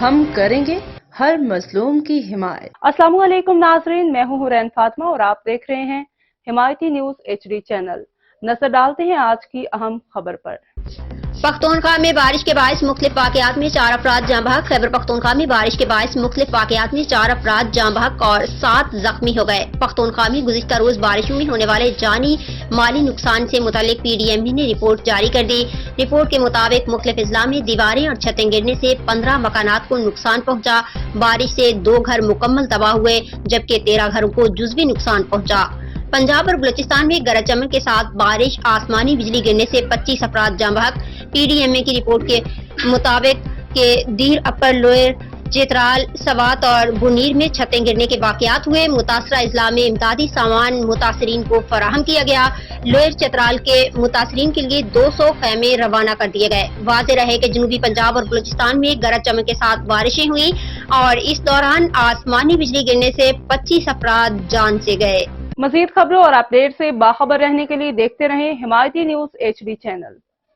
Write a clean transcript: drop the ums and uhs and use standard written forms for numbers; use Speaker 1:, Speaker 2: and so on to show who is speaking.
Speaker 1: ہم کریں گے ہر مظلوم کی حمایت۔
Speaker 2: السلام علیکم ناظرین، میں ہوں حورین فاطمہ اور آپ دیکھ رہے ہیں حمایتی نیوز HD چینل۔ نظر ڈالتے ہیں آج کی اہم خبر پر۔
Speaker 3: پختونخوا میں بارش کے باعث مختلف واقعات میں 4 افراد جاں بحق۔ خیبر پختونخوا میں بارش کے باعث مختلف واقعات میں 4 افراد جاں بحق اور 7 زخمی ہو گئے۔ پختونخوا میں گزشتہ روز بارشوں میں ہونے والے جانی مالی نقصان سے متعلق PDMA نے رپورٹ جاری کر دی۔ رپورٹ کے مطابق مختلف اضلاع میں دیواریں اور چھتیں گرنے سے 15 مکانات کو نقصان پہنچا۔ بارش سے 2 گھر مکمل تباہ ہوئے جبکہ 13 گھروں کو جزوی نقصان پہنچا۔ پنجاب اور بلوچستان میں گرج چمک کے ساتھ بارش، آسمانی بجلی گرنے سے 25 افراد جاں بحق۔ PDMA کی رپورٹ کے مطابق کہ دیر اپر لوئر چترال، سوات اور بنیر میں چھتیں گرنے کے واقعات ہوئے۔ متاثرہ اضلاع میں امدادی سامان متاثرین کو فراہم کیا گیا۔ لوئر چترال کے متاثرین کے لیے 200 خیمے روانہ کر دیے گئے۔ واضح رہے کہ جنوبی پنجاب اور بلوچستان میں گرج چمک کے ساتھ بارشیں ہوئیں اور اس دوران آسمانی بجلی گرنے سے 25 افراد جان سے گئے۔
Speaker 2: مزید خبروں اور اپڈیٹ سے باخبر رہنے کے لیے دیکھتے رہیں حمایتی نیوز HD چینل۔